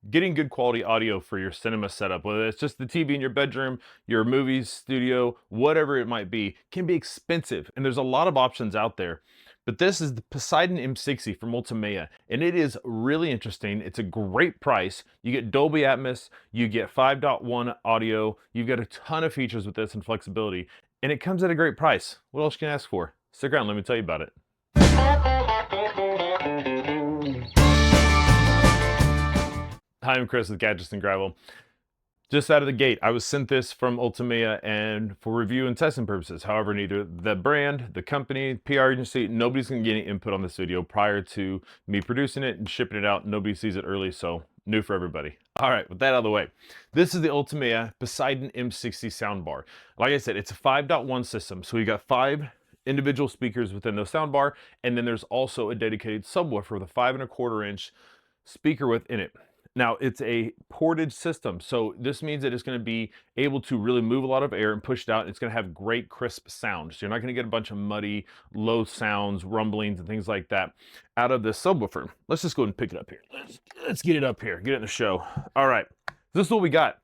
getting good quality audio for your cinema setup, whether it's just the TV in your bedroom, your movie studio, whatever it might be, can be expensive. And there's a lot of options out there. But this is the Poseidon M60 from Ultimea, and it is really interesting. It's a great price. You get Dolby Atmos, you get 5.1 audio, you've got a ton of features with this and flexibility, and it comes at a great price. What else can you ask for? Stick around, let me tell you about it. Hi, I'm Chris with Gadgets and Gravel. Just out of the gate, I was sent this from Ultimea and for review and testing purposes. However, neither the brand, the company, PR agency, nobody's gonna get any input on this video prior to me producing it and shipping it out. Nobody sees it early, so new for everybody. All right, with that out of the way, this is the Ultimea Poseidon M60 soundbar. Like I said, it's a 5.1 system, so we got 5 individual speakers within the soundbar, and then there's also a dedicated subwoofer with a 5.25-inch speaker within it. Now, it's a ported system, so this means that it's going to be able to really move a lot of air and push it out. It's going to have great crisp sound. So you're not going to get a bunch of muddy, low sounds, rumblings, and things like that out of this subwoofer. Let's just go ahead and pick it up here. Let's get it up here, get it in the show. All right, this is what we got.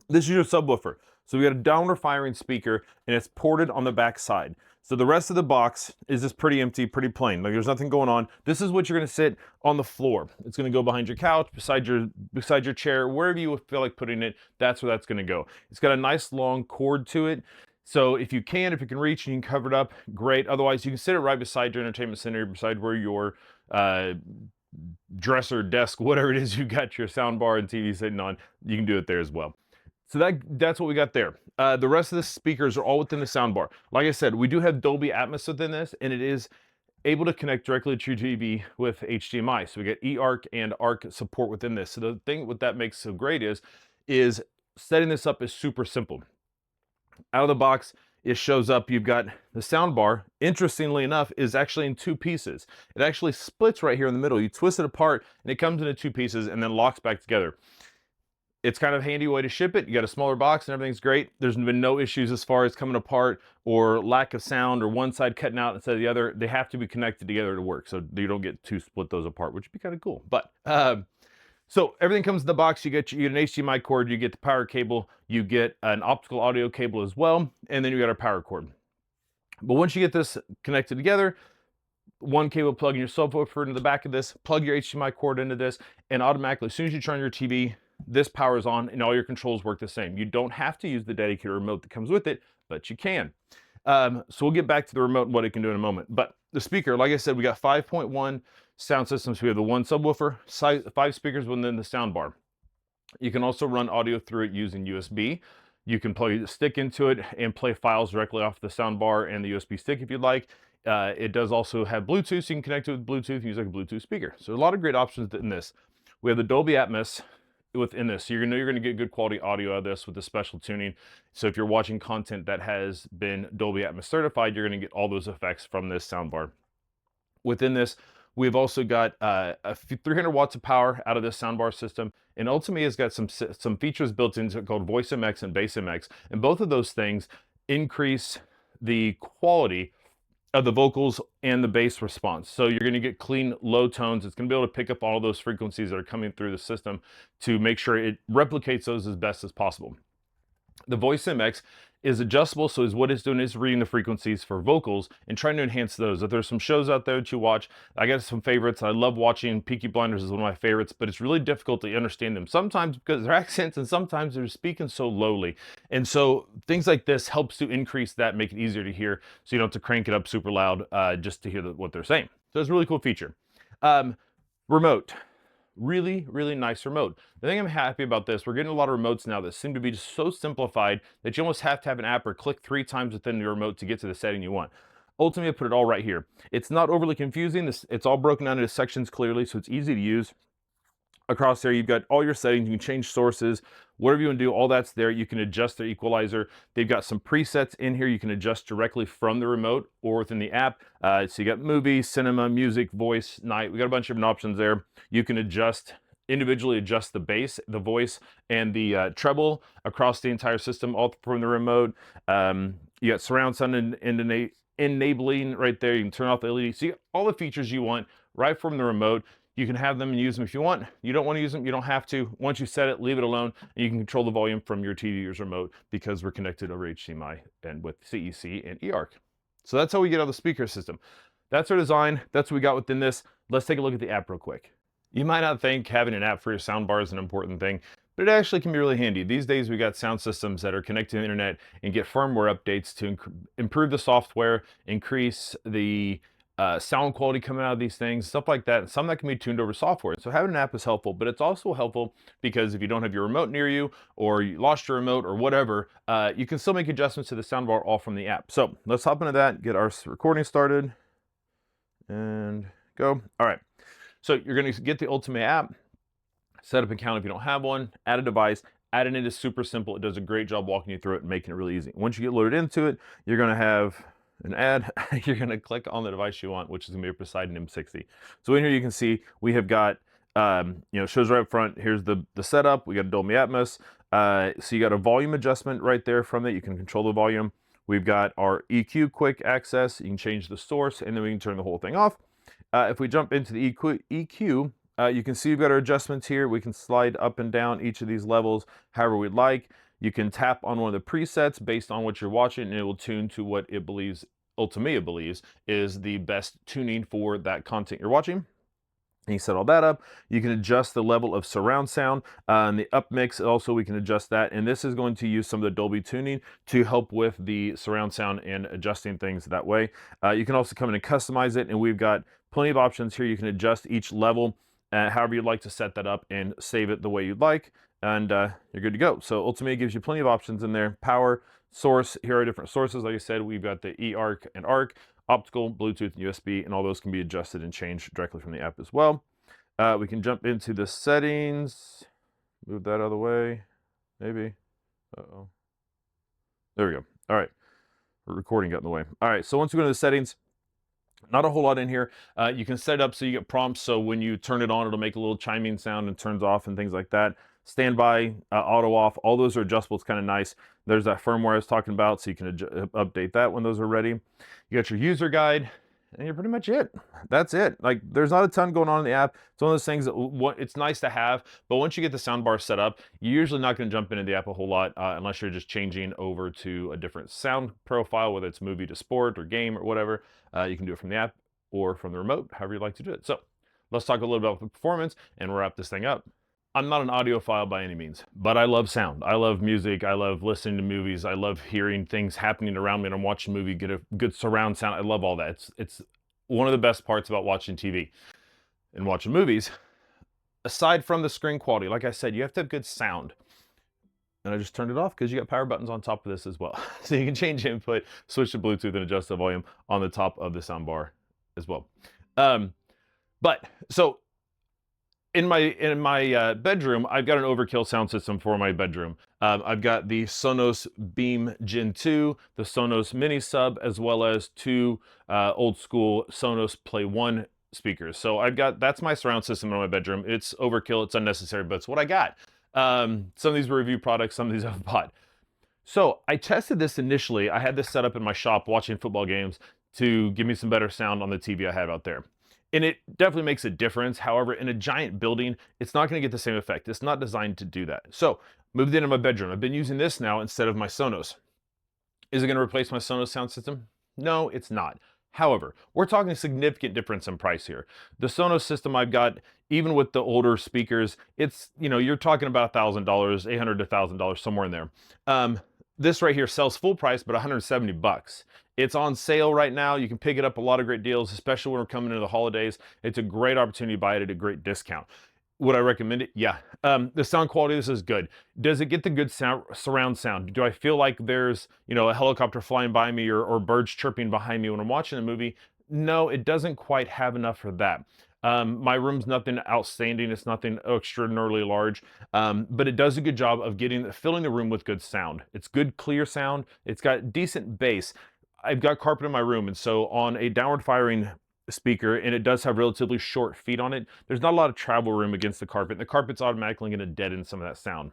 This is your subwoofer. So we got a downward firing speaker, and it's ported on the back side. So the rest of the box is just pretty empty, pretty plain. Like there's nothing going on. This is what you're gonna sit on the floor. It's gonna go behind your couch, beside your chair, wherever you feel like putting it, that's where that's gonna go. It's got a nice long cord to it. So if you can reach and you can cover it up, great. Otherwise, you can sit it right beside your entertainment center, beside where your dresser, desk, whatever it is you got your sound bar and TV sitting on, you can do it there as well. So that's what we got there. The rest of the speakers are all within the soundbar. Like I said, we do have Dolby Atmos within this, and it is able to connect directly to your TV with HDMI. So we get eARC and ARC support within this. So the thing what that makes so great is setting this up is super simple. Out of the box, it shows up, you've got the soundbar, interestingly enough, is actually in 2 pieces. It actually splits right here in the middle. You twist it apart, and it comes into 2 pieces and then locks back together. It's kind of a handy way to ship it. You got a smaller box and everything's great. There's been no issues as far as coming apart or lack of sound or one side cutting out instead of the other. They have to be connected together to work, so you don't get to split those apart, which would be kind of cool. But so everything comes in the box. You get an HDMI cord, you get the power cable, you get an optical audio cable as well, and then you got our power cord. But once you get this connected together, one cable plug in your subwoofer into the back of this, plug your HDMI cord into this, and automatically, as soon as you turn your TV, this powers on and all your controls work the same. You don't have to use the dedicated remote that comes with it, but you can. So we'll get back to the remote and what it can do in a moment. But the speaker, like I said, we got 5.1 sound systems. We have the one subwoofer, 5 speakers within the soundbar. You can also run audio through it using USB. You can plug the stick into it and play files directly off the soundbar and the USB stick if you'd like. It does also have Bluetooth, so you can connect it with Bluetooth and use like a Bluetooth speaker. So a lot of great options in this. We have the Dolby Atmos within this. So you're going to get good quality audio out of this with the special tuning. So if you're watching content that has been Dolby Atmos certified, you're going to get all those effects from this soundbar. Within this, we've also got 300 watts of power out of this soundbar system. And Ultimate has got some features built into it called VoiceMX and BassMX. And both of those things increase the quality of the vocals and the bass response. So you're going to get clean low tones. It's going to be able to pick up all those frequencies that are coming through the system to make sure it replicates those as best as possible. The VoiceMX is adjustable, so what it's doing is reading the frequencies for vocals and trying to enhance those. If there's some shows out there that you watch, I got some favorites. I love watching Peaky Blinders is one of my favorites, but it's really difficult to understand them sometimes because their accents and sometimes they're speaking so lowly. And so things like this helps to increase that, make it easier to hear, so you don't have to crank it up super loud just to hear what they're saying. So it's a really cool feature. Remote. Really, really nice remote. The thing I'm happy about this, we're getting a lot of remotes now that seem to be just so simplified that you almost have to have an app or click 3 times within the remote to get to the setting you want. Ultimately, I put it all right here. It's not overly confusing. It's all broken down into sections clearly, so it's easy to use. Across there, you've got all your settings. You can change sources, whatever you want to do, all that's there. You can adjust their equalizer. They've got some presets in here you can adjust directly from the remote or within the app. So you got movies, cinema, music, voice, night. We got a bunch of different options there. You can individually adjust the bass, the voice, and the treble across the entire system, all from the remote. You got surround sound and enabling right there. You can turn off the LED. So you got all the features you want right from the remote. You can have them and use them if you want. You don't want to use them, you don't have to. Once you set it, leave it alone, and you can control the volume from your TV's remote because we're connected over HDMI and with CEC and eARC. So that's how we get out the speaker system. That's our design. That's what we got within this. Let's take a look at the app real quick. You might not think having an app for your soundbar is an important thing, but it actually can be really handy. These days, we got sound systems that are connected to the internet and get firmware updates to improve the software, increase the sound quality coming out of these things, stuff like that. Some that can be tuned over software. So having an app is helpful, but it's also helpful because if you don't have your remote near you or you lost your remote or whatever, you can still make adjustments to the soundbar all from the app. So let's hop into that, get our recording started and go. All right. So you're going to get the Ultimea app, set up an account if you don't have one, add a device. Adding it is super simple. It does a great job walking you through it and making it really easy. Once you get loaded into it, you're going to have an ad. You're going to click on the device you want, which is going to be a Poseidon M60. So in here you can see we have got, shows right up front. Here's the setup. We got Dolby Atmos. So you got a volume adjustment right there from it. You can control the volume. We've got our EQ quick access. You can change the source, and then we can turn the whole thing off. If we jump into the EQ, you can see we've got our adjustments here. We can slide up and down each of these levels however we'd like. You can tap on one of the presets based on what you're watching, and it will tune to what it believes, Ultimea believes, is the best tuning for that content you're watching. And you set all that up. You can adjust the level of surround sound and the up mix. Also, we can adjust that. And this is going to use some of the Dolby tuning to help with the surround sound and adjusting things that way. You can also come in and customize it. And we've got plenty of options here. You can adjust each level however you'd like to set that up and save it the way you'd like. And you're good to go. So Ultimea gives you plenty of options in there. Power, source, here are different sources. Like I said, we've got the eARC and ARC, optical, Bluetooth, and USB, and all those can be adjusted and changed directly from the app as well. We can jump into the settings, move that out of the way, maybe. Uh-oh. There we go. All right. Recording got in the way. All right. So once we go to the settings, not a whole lot in here. You can set it up so you get prompts. So when you turn it on, it'll make a little chiming sound and turns off and things like that. Standby, auto off, all those are adjustable. It's kind of nice. There's that firmware I was talking about, so you can update that when those are ready. You got your user guide, and you're pretty much it. That's it. Like, there's not a ton going on in the app. It's one of those things that it's nice to have, but once you get the soundbar set up, you're usually not going to jump into the app a whole lot unless you're just changing over to a different sound profile, whether it's movie to sport or game or whatever. You can do it from the app or from the remote, however you'd like to do it. So let's talk a little bit about the performance and wrap this thing up. I'm not an audiophile by any means, but I love sound. I love music. I love listening to movies. I love hearing things happening around me when I'm watching a movie, get a good surround sound. I love all that. It's one of the best parts about watching TV and watching movies. Aside from the screen quality, like I said, you have to have good sound. And I just turned it off because you got power buttons on top of this as well. So you can change input, switch to Bluetooth, and adjust the volume on the top of the soundbar as well. So in my bedroom, I've got an overkill sound system for my bedroom. I've got the Sonos Beam Gen 2, the Sonos Mini Sub, as well as two old school Sonos Play 1 speakers. So that's my surround system in my bedroom. It's overkill, it's unnecessary, but it's what I got. Some of these were review products, some of these I've bought. So I tested this initially. I had this set up in my shop watching football games to give me some better sound on the TV I have out there. And it definitely makes a difference. However, in a giant building, it's not going to get the same effect. It's not designed to do that. So moved it into my bedroom. I've been using this now instead of my Sonos. Is it going to replace my Sonos sound system? No, it's not. However, we're talking a significant difference in price here. The Sonos system I've got, even with the older speakers, it's, you're talking about $1,000, $800 to $1,000, somewhere in there. This right here sells full price, but 170 bucks. It's on sale right now. You can pick it up a lot of great deals, especially when we're coming into the holidays. It's a great opportunity to buy it at a great discount. Would I recommend it? Yeah. The sound quality of this is good. Does it get the good surround sound? Do I feel like there's, a helicopter flying by me or birds chirping behind me when I'm watching a movie? No, it doesn't quite have enough for that. My room's nothing outstanding. It's nothing extraordinarily large, but it does a good job of filling the room with good sound. It's good, clear sound. It's got decent bass. I've got carpet in my room, and so on a downward firing speaker, and it does have relatively short feet on it, there's not a lot of travel room against the carpet. The carpet's automatically going to deaden some of that sound.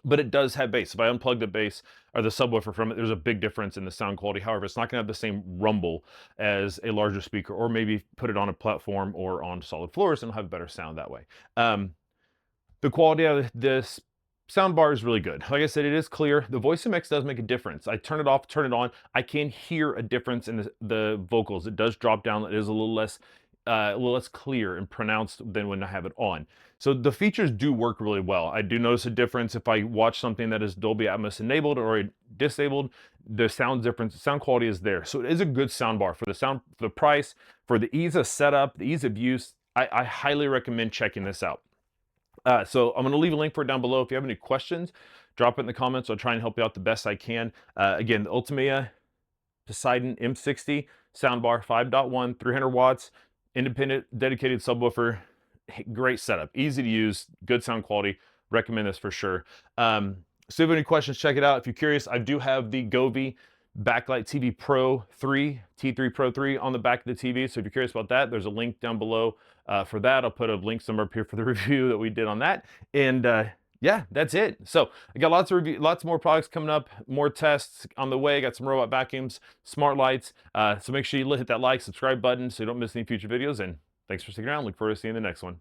but it does have bass. If I unplug the bass or the subwoofer from it, there's a big difference in the sound quality. However, it's not gonna have the same rumble as a larger speaker, or maybe put it on a platform or on solid floors and it'll have better sound that way. The quality of this soundbar is really good. Like I said, it is clear. The VoiceMX does make a difference. I turn it off, turn it on. I can hear a difference in the vocals. It does drop down. It is a little less clear and pronounced than when I have it on. So the features do work really well. I do notice a difference if I watch something that is Dolby Atmos enabled or disabled. The sound difference, sound quality is there. So it is a good soundbar for for the price, for the ease of setup, the ease of use. I highly recommend checking this out. So I'm going to leave a link for it down below. If you have any questions, drop it in the comments. I'll try and help you out the best I can. Again, the Ultimea Poseidon M60 soundbar, 5.1, 300 watts, independent, dedicated subwoofer. Great setup, easy to use, good sound quality. Recommend this for sure. So if you have any questions, check it out. If you're curious, I do have the Govee Backlight TV Pro 3, T3 Pro 3 on the back of the TV. So if you're curious about that, there's a link down below for that. I'll put a link somewhere up here for the review that we did on that. And yeah, that's it. So I got lots more products coming up, more tests on the way. Got some robot vacuums, smart lights. So make sure you hit that like, subscribe button so you don't miss any future videos. And thanks for sticking around. Look forward to seeing you in the next one.